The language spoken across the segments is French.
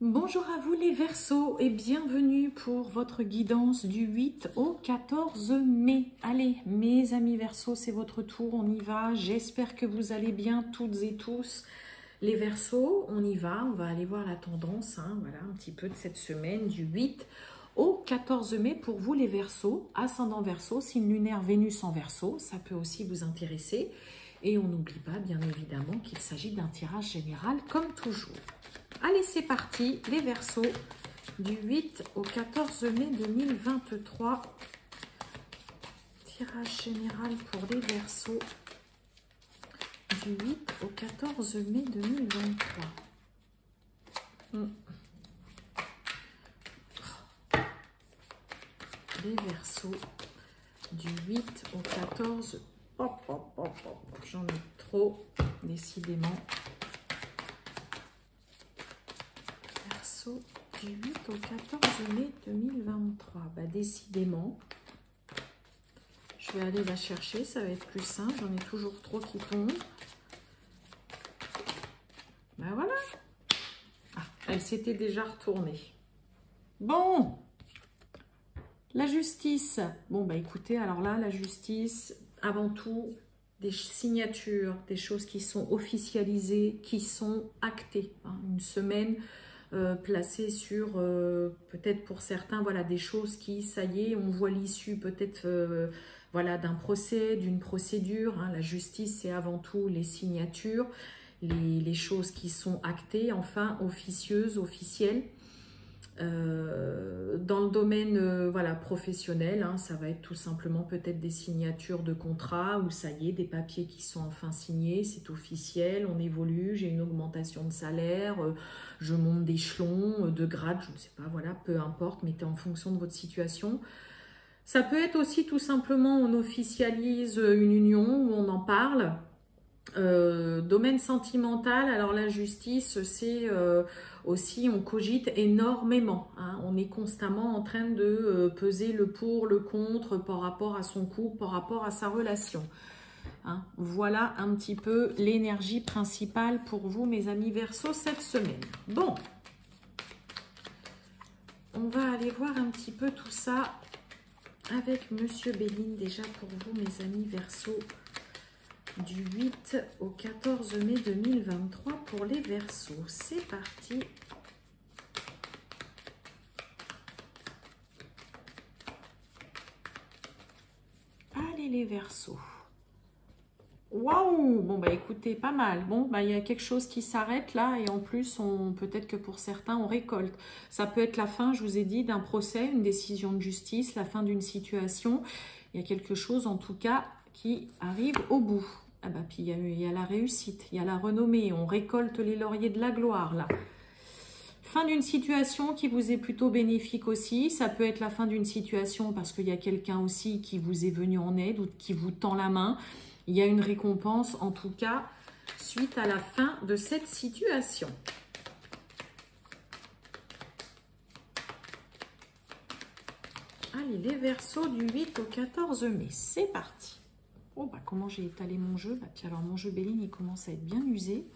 Bonjour à vous les Verseaux et bienvenue pour votre guidance du 8 au 14 mai. Allez, mes amis Verseaux, c'est votre tour, on y va. J'espère que vous allez bien toutes et tous. Les Verseaux, on y va, on va aller voir la tendance, voilà, un petit peu de cette semaine du 8 au 14 mai pour vous les Verseaux. Ascendant Verseau, signe lunaire Vénus en Verseau, ça peut aussi vous intéresser. Et on n'oublie pas bien évidemment qu'il s'agit d'un tirage général comme toujours. Allez, c'est parti, les Verseaux, du 8 au 14 mai 2023. Tirage général pour les Verseaux, du 8 au 14 mai 2023. Les Verseaux, du 8 au 14. J'en ai trop, décidément. Verseau, du 8 au 14 mai 2023. Bah, décidément. Je vais aller la chercher, ça va être plus simple. J'en ai toujours trop qui tombent. Ben voilà. Ah, elle s'était déjà retournée. Bon. La justice. Bon, bah écoutez, alors là, la justice, avant tout, des signatures, des choses qui sont officialisées, qui sont actées. Une semaine placée sur, peut-être pour certains, voilà, des choses qui, ça y est, on voit l'issue peut-être voilà, d'un procès, d'une procédure. La justice, c'est avant tout les signatures, les choses qui sont actées, enfin, officieuses, officielles. Dans le domaine voilà, professionnel, ça va être tout simplement peut-être des signatures de contrat où ça y est, des papiers qui sont enfin signés, c'est officiel, on évolue, j'ai une augmentation de salaire, je monte d'échelon, de grade, je ne sais pas, voilà, peu importe, mettez en fonction de votre situation. Ça peut être aussi tout simplement on officialise une union où on en parle. Domaine sentimental, alors la justice, c'est aussi, on cogite énormément. On est constamment en train de peser le pour, le contre par rapport à son couple, par rapport à sa relation. Voilà un petit peu l'énergie principale pour vous, mes amis Verseaux, cette semaine. Bon, on va aller voir un petit peu tout ça avec Monsieur Béline, déjà pour vous, mes amis Verseaux. Du 8 au 14 mai 2023 pour les Verseaux. C'est parti. Allez les Verseaux. Waouh! Bon bah écoutez, pas mal. Bon bah il y a quelque chose qui s'arrête là et en plus peut-être que pour certains on récolte. Ça peut être la fin, je vous ai dit, d'un procès, une décision de justice, la fin d'une situation. Il y a quelque chose en tout cas qui arrive au bout. Ah bah, puis il y a la réussite, il y a la renommée, on récolte les lauriers de la gloire là. Fin d'une situation qui vous est plutôt bénéfique aussi, ça peut être la fin d'une situation parce qu'il y a quelqu'un aussi qui vous est venu en aide ou qui vous tend la main. Il y a une récompense en tout cas suite à la fin de cette situation. Allez, les Verseaux du 8 au 14 mai, c'est parti. Oh, bah, comment j'ai étalé mon jeu? Bah, puis alors, mon jeu Béline, il commence à être bien usé.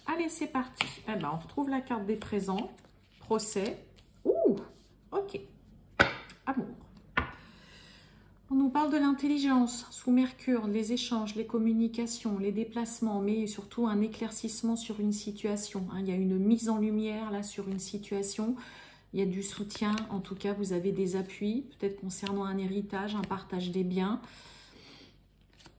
Allez, c'est parti. Eh ben, on retrouve la carte des présents. Procès. Ouh, ok. Amour. On nous parle de l'intelligence sous Mercure, les échanges, les communications, les déplacements, mais surtout un éclaircissement sur une situation. Il y a une mise en lumière là sur une situation. Il y a du soutien, en tout cas vous avez des appuis, peut-être concernant un héritage, un partage des biens.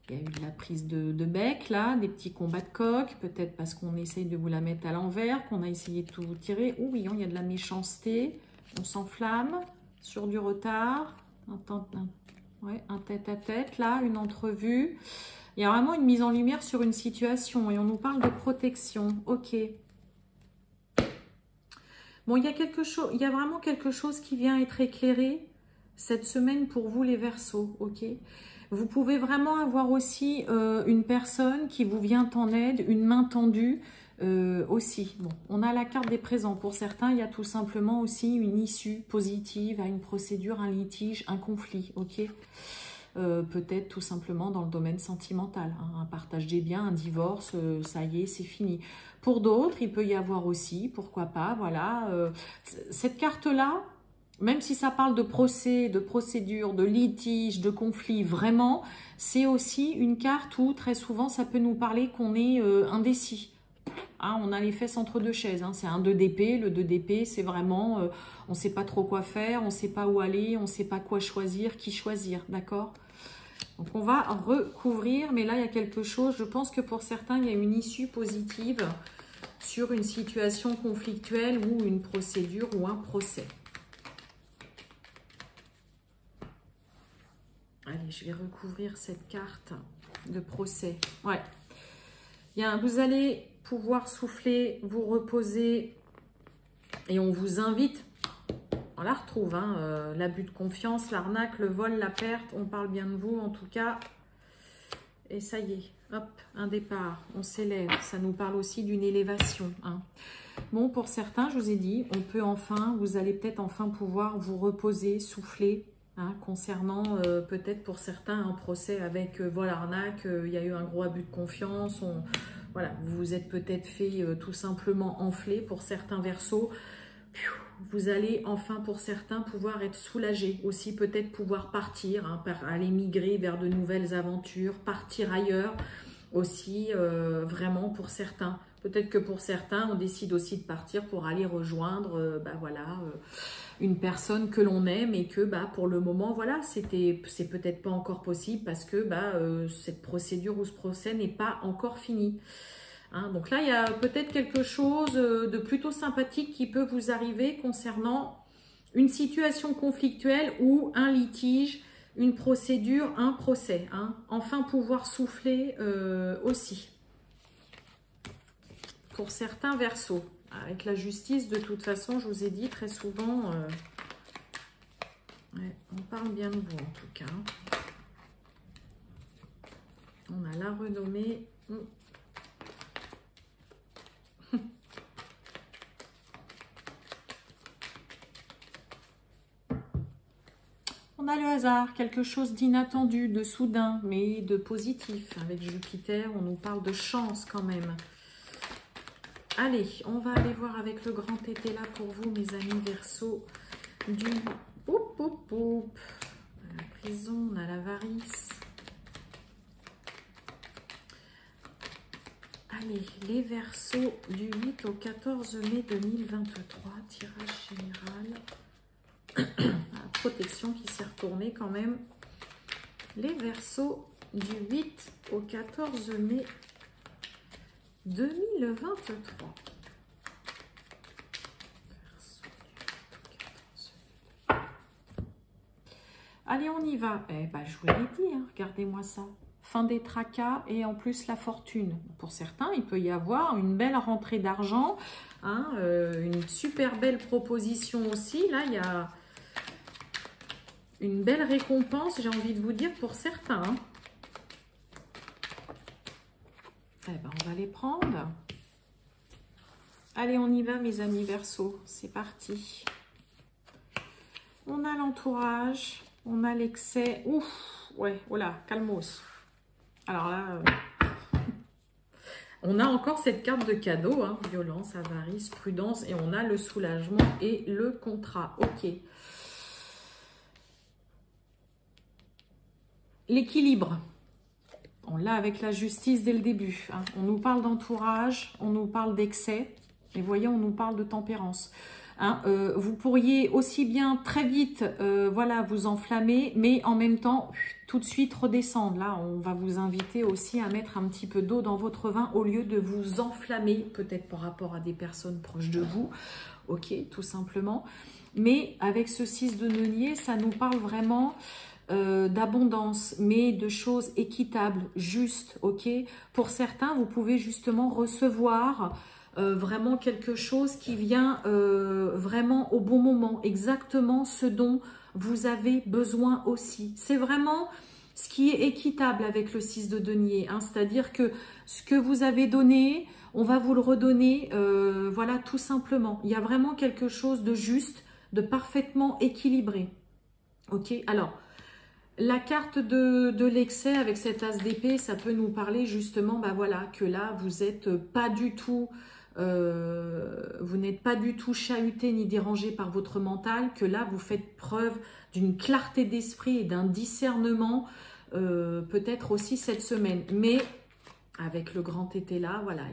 Il y a eu de la prise de bec là, des petits combats de coq, peut-être parce qu'on essaye de vous la mettre à l'envers, qu'on a essayé de tout vous tirer. Oh oui, il y a de la méchanceté, on s'enflamme sur du retard, un tête-à-tête, là, une entrevue. Il y a vraiment une mise en lumière sur une situation et on nous parle de protection. Ok. Bon, il y a vraiment quelque chose qui vient être éclairé cette semaine pour vous, les Verseaux. Ok. Vous pouvez vraiment avoir aussi une personne qui vous vient en aide, une main tendue, aussi. Bon, on a la carte des présents. Pour certains, il y a tout simplement aussi une issue positive à une procédure, un litige, un conflit, ok. Peut-être tout simplement dans le domaine sentimental, hein, un partage des biens, un divorce, ça y est, c'est fini. Pour d'autres, il peut y avoir aussi, pourquoi pas, voilà, cette carte-là, même si ça parle de procès, de procédure, de litige, de conflit, vraiment, c'est aussi une carte où très souvent ça peut nous parler qu'on est indécis. Hein, on a les fesses entre deux chaises, hein. C'est un 2 d'épée. Le 2 d'épée, c'est vraiment, on ne sait pas trop quoi faire, on ne sait pas où aller, on ne sait pas quoi choisir, qui choisir, d'accord? Donc on va recouvrir, mais là il y a quelque chose, je pense que pour certains, il y a une issue positive sur une situation conflictuelle ou une procédure ou un procès. Allez, je vais recouvrir cette carte de procès. Ouais. Vous allez pouvoir souffler, vous reposer et on vous invite, on la retrouve, hein, l'abus de confiance, l'arnaque, le vol, la perte, on parle bien de vous en tout cas. Et ça y est, hop, un départ, on s'élève, ça nous parle aussi d'une élévation. Hein. Bon, pour certains, je vous ai dit, on peut enfin, vous allez peut-être enfin pouvoir vous reposer, souffler, hein, concernant peut-être pour certains un procès avec voilà, arnaque, il y a eu un gros abus de confiance, voilà, vous vous êtes peut-être fait tout simplement enfler pour certains verseaux. Vous allez enfin pour certains pouvoir être soulagés, aussi peut-être pouvoir partir, hein, aller migrer vers de nouvelles aventures, partir ailleurs aussi vraiment pour certains. Peut-être que pour certains, on décide aussi de partir pour aller rejoindre voilà, une personne que l'on aime et que pour le moment, voilà, c'est peut-être pas encore possible parce que cette procédure ou ce procès n'est pas encore fini. Hein, donc là, il y a peut-être quelque chose de plutôt sympathique qui peut vous arriver concernant une situation conflictuelle ou un litige, une procédure, un procès. Hein. Enfin, pouvoir souffler aussi. Pour certains verseaux. Avec la justice, de toute façon, je vous ai dit très souvent, ouais, on parle bien de vous en tout cas. On a la renommée. On a le hasard, quelque chose d'inattendu, de soudain, mais de positif. Avec Jupiter, on nous parle de chance quand même. Allez, on va aller voir avec le grand tété là pour vous, mes amis Verseau. Du la prison, on a l'avarice. Allez, les Verseaux du 8 au 14 mai 2023, tirage général. La protection qui s'est retournée quand même. Les Verseaux du 8 au 14 mai 2023. Allez, on y va. Eh ben, je vous l'ai dit, hein, regardez-moi ça. Fin des tracas et en plus la fortune. Pour certains, il peut y avoir une belle rentrée d'argent, hein, une super belle proposition aussi. Là, il y a une belle récompense, j'ai envie de vous dire, pour certains. Hein. Eh ben, on va les prendre. Allez, on y va, mes amis Verseau. C'est parti. On a l'entourage, on a l'excès. Ouf, ouais, oh là, calmos. Alors là, on a encore cette carte de cadeau, hein, violence, avarice, prudence, et on a le soulagement et le contrat. Ok. L'équilibre. On l'a avec la justice dès le début. Hein. On nous parle d'entourage, on nous parle d'excès. Et voyez, on nous parle de tempérance. Hein, vous pourriez aussi bien très vite voilà, vous enflammer, mais en même temps, tout de suite redescendre. Là, on va vous inviter aussi à mettre un petit peu d'eau dans votre vin au lieu de vous enflammer, peut-être par rapport à des personnes proches de vous. Ok, tout simplement. Mais avec ce 6 de denier, ça nous parle vraiment d'abondance, mais de choses équitables, justes, ok. Pour certains, vous pouvez justement recevoir vraiment quelque chose qui vient vraiment au bon moment, exactement ce dont vous avez besoin aussi. C'est vraiment ce qui est équitable avec le 6 de denier, hein, c'est-à-dire que ce que vous avez donné, on va vous le redonner, voilà, tout simplement. Il y a vraiment quelque chose de juste, de parfaitement équilibré. Ok, alors, la carte de l'excès avec cet as d'épée, ça peut nous parler justement, bah voilà, que là, vous n'êtes pas du tout, vous n'êtes pas du tout chahuté ni dérangé par votre mental, que là, vous faites preuve d'une clarté d'esprit et d'un discernement, peut-être aussi cette semaine. Mais avec le grand été là, voilà,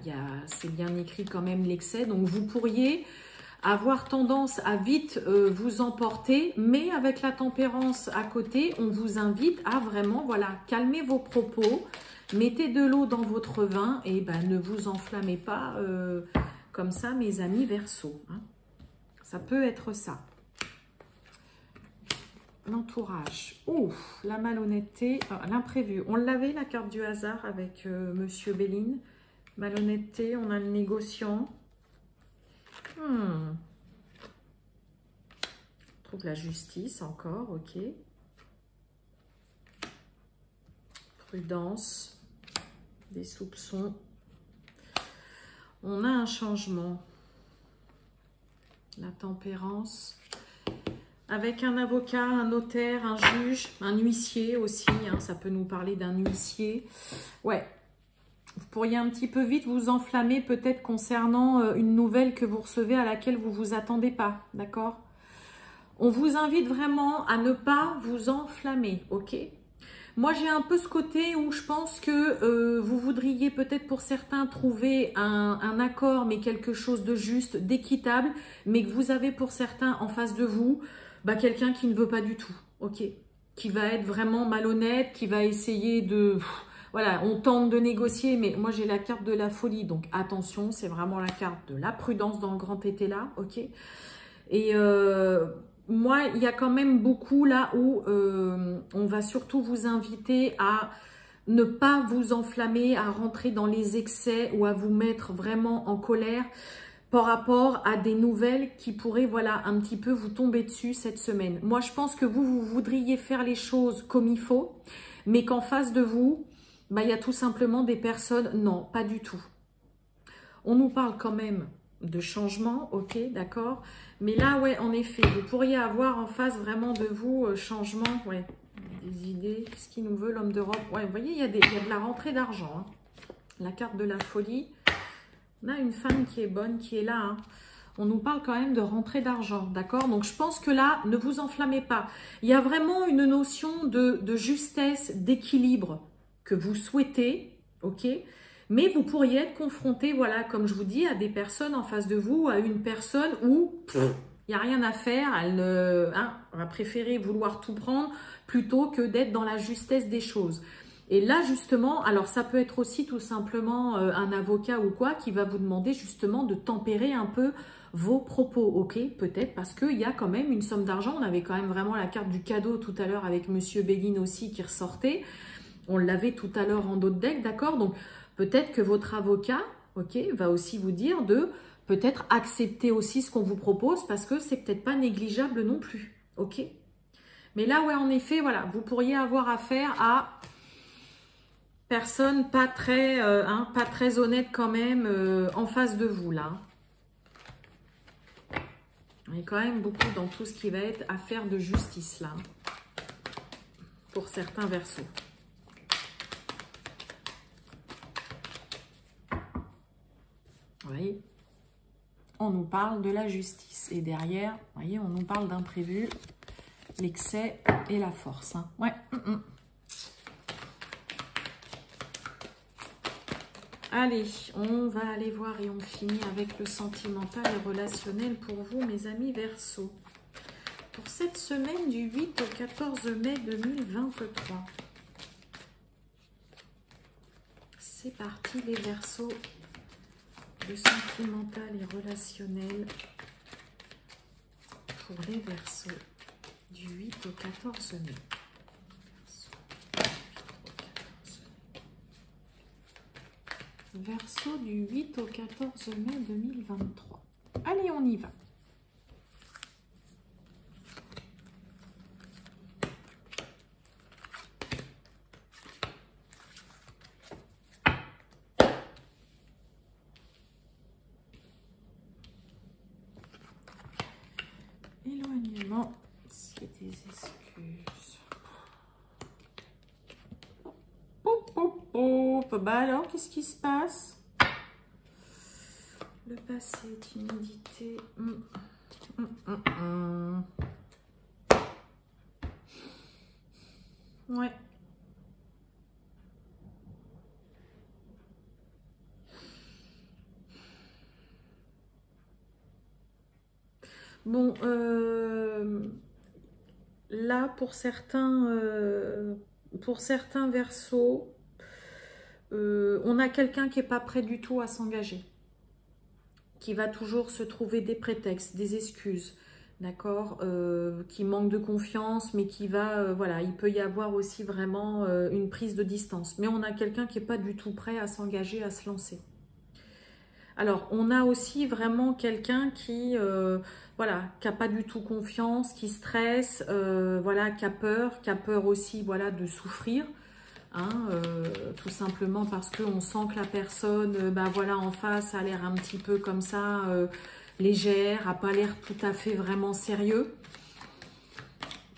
c'est bien écrit quand même l'excès, donc vous pourriez avoir tendance à vite vous emporter, mais avec la tempérance à côté, on vous invite à vraiment, voilà, calmer vos propos, mettez de l'eau dans votre vin et ben, ne vous enflammez pas comme ça, mes amis Verseau. Hein. Ça peut être ça. L'entourage. Ouf, la malhonnêteté, l'imprévu. On l'avait, la carte du hasard avec Monsieur Béline. Malhonnêteté, on a le négociant. On trouve la justice encore, ok. Prudence, des soupçons. On a un changement. La tempérance. Avec un avocat, un notaire, un juge, un huissier aussi. Hein, ça peut nous parler d'un huissier. Ouais. Vous pourriez un petit peu vite vous enflammer peut-être concernant une nouvelle que vous recevez à laquelle vous ne vous attendez pas, d'accord? On vous invite vraiment à ne pas vous enflammer, ok? Moi, j'ai un peu ce côté où je pense que vous voudriez peut-être pour certains trouver un accord, mais quelque chose de juste, d'équitable, mais que vous avez pour certains en face de vous, bah, quelqu'un qui ne veut pas du tout, ok? Qui va être vraiment malhonnête, qui va essayer de... Voilà, on tente de négocier, mais moi j'ai la carte de la folie, donc attention, c'est vraiment la carte de la prudence dans le grand été là, ok? Et moi, il y a quand même beaucoup là où on va surtout vous inviter à ne pas vous enflammer, à rentrer dans les excès ou à vous mettre vraiment en colère par rapport à des nouvelles qui pourraient, voilà, un petit peu vous tomber dessus cette semaine. Moi, je pense que vous voudriez faire les choses comme il faut, mais qu'en face de vous, bah, il y a tout simplement des personnes, non, pas du tout. On nous parle quand même de changement, ok, d'accord. Mais là, ouais, en effet, vous pourriez avoir en face vraiment de vous changement, ouais, des idées. Qu'est-ce qu'il nous veut, l'homme d'Europe? Ouais, vous voyez, il y a de la rentrée d'argent. Hein. La carte de la folie. On a une femme qui est bonne, qui est là. Hein. On nous parle quand même de rentrée d'argent, d'accord? Donc, je pense que là, ne vous enflammez pas. Il y a vraiment une notion de justesse, d'équilibre que vous souhaitez, ok? Mais vous pourriez être confronté, voilà, comme je vous dis, à des personnes en face de vous, à une personne où il n'y a rien à faire, elle va préférer vouloir tout prendre plutôt que d'être dans la justesse des choses. Et là, justement, alors ça peut être aussi tout simplement un avocat ou quoi qui va vous demander justement de tempérer un peu vos propos, ok? Peut-être parce qu'il y a quand même une somme d'argent. On avait quand même vraiment la carte du cadeau tout à l'heure avec Monsieur Béline aussi qui ressortait. On l'avait tout à l'heure en d'autres decks, d'accord? Donc, peut-être que votre avocat, ok, va aussi vous dire de peut-être accepter aussi ce qu'on vous propose parce que c'est peut-être pas négligeable non plus, ok? Mais là, ouais, en effet, voilà, vous pourriez avoir affaire à personne pas très honnête quand même en face de vous, là. On est quand même beaucoup dans tout ce qui va être affaire de justice, là, pour certains Verseaux. Vous voyez, on nous parle de la justice. Et derrière, vous voyez, on nous parle d'imprévu, l'excès et la force. Hein. Ouais. Allez, on va aller voir et on finit avec le sentimental et relationnel pour vous, mes amis Verseaux. Pour cette semaine du 8 au 14 mai 2023. C'est parti les Verseaux. Le sentimental et relationnel pour les Verseaux du 8 au 14 mai. Verseau du 8 au 14 mai 2023. Allez, on y va. excuses. Poup, poup, poup. Bah alors, qu'est-ce qui se passe? Le passé, timidité. Ouais. Bon, là, pour certains versos, on a quelqu'un qui n'est pas prêt du tout à s'engager, qui va toujours se trouver des prétextes, des excuses, d'accord, qui manque de confiance, mais qui va, voilà, il peut y avoir aussi vraiment une prise de distance. Mais on a quelqu'un qui n'est pas du tout prêt à s'engager, à se lancer. Alors, on a aussi vraiment quelqu'un qui, voilà, qui n'a pas du tout confiance, qui stresse, voilà, qui a peur aussi, voilà, de souffrir. Hein, tout simplement parce qu'on sent que la personne, bah voilà, en face a l'air un petit peu comme ça, légère, a pas l'air tout à fait vraiment sérieux.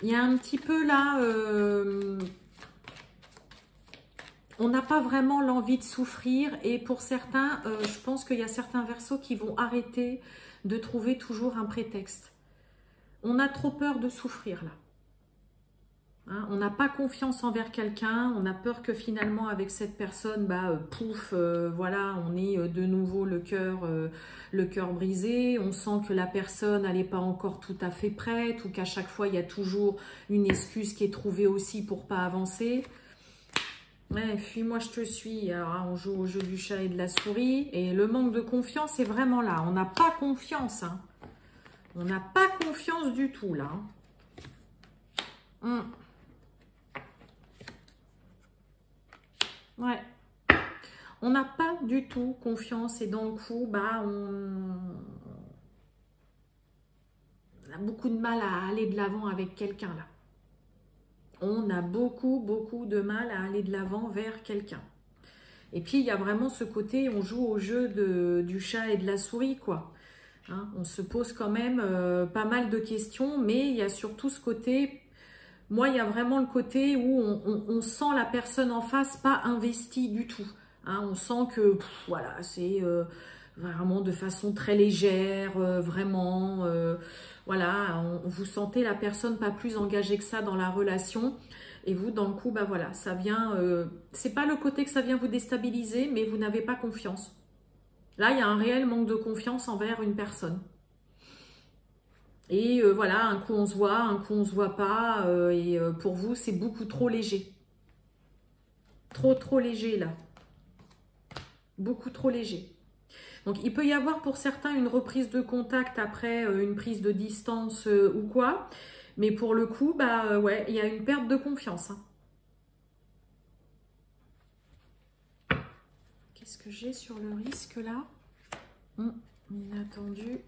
Il y a un petit peu là, on n'a pas vraiment l'envie de souffrir et pour certains, je pense qu'il y a certains versos qui vont arrêter de trouver toujours un prétexte. On a trop peur de souffrir là. Hein, on n'a pas confiance envers quelqu'un, on a peur que finalement avec cette personne, bah, pouf, voilà, on est de nouveau le cœur brisé, on sent que la personne elle n'est pas encore tout à fait prête ou qu'à chaque fois il y a toujours une excuse qui est trouvée aussi pour pas avancer. Ouais, fuis-moi je te suis. Alors, on joue au jeu du chat et de la souris et le manque de confiance est vraiment là, on n'a pas confiance, hein. On n'a pas confiance du tout là. Ouais, on n'a pas du tout confiance et donc bah, on a beaucoup de mal à aller de l'avant avec quelqu'un là. On a beaucoup de mal à aller de l'avant vers quelqu'un. Et puis il y a vraiment ce côté, on joue au jeu du chat et de la souris quoi. Hein, on se pose quand même pas mal de questions, mais il y a surtout ce côté. Moi, il y a vraiment le côté où on sent la personne en face pas investie du tout. Hein, on sent que, voilà, c'est vraiment de façon très légère, vraiment, voilà, vous sentez la personne pas plus engagée que ça dans la relation. Et vous, dans le coup, bah voilà, ça vient, c'est pas le côté que ça vient vous déstabiliser, mais vous n'avez pas confiance. Là, il y a un réel manque de confiance envers une personne. Et voilà, un coup on se voit, un coup on se voit pas. Et pour vous, c'est beaucoup trop léger. Trop léger là. Beaucoup trop léger. Donc, il peut y avoir pour certains une reprise de contact après une prise de distance ou quoi. Mais pour le coup, bah ouais, il y a une perte de confiance. Hein. Qu'est-ce que j'ai sur le risque là? Inattendu.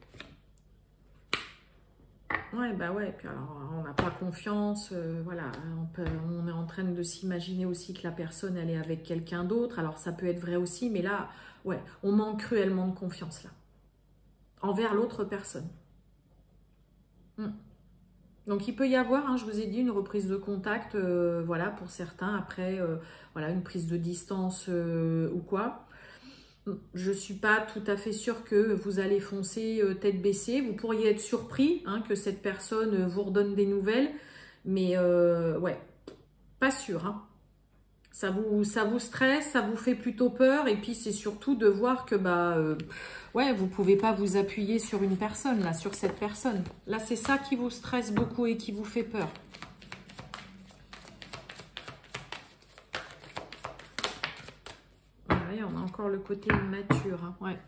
Ouais, bah ouais, puis alors on n'a pas confiance, voilà, on est en train de s'imaginer aussi que la personne, elle est avec quelqu'un d'autre, alors ça peut être vrai aussi, mais là, ouais, on manque cruellement de confiance, là, envers l'autre personne. Donc, il peut y avoir, hein, je vous ai dit, une reprise de contact, voilà, pour certains, après, voilà, une prise de distance ou quoi. Je ne suis pas tout à fait sûre que vous allez foncer tête baissée. Vous pourriez être surpris hein, que cette personne vous redonne des nouvelles. Mais ouais, pas sûr. Hein. Ça vous stresse, ça vous fait plutôt peur. Et puis c'est surtout de voir que bah, ouais, vous ne pouvez pas vous appuyer sur une personne, là, sur cette personne. Là, c'est ça qui vous stresse beaucoup et qui vous fait peur. On a encore le côté immature. Hein. Ouais.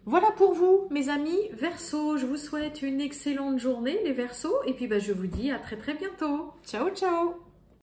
Voilà pour vous, mes amis Verseaux. Je vous souhaite une excellente journée, les Verseaux. Et puis, bah, je vous dis à très bientôt. Ciao, ciao!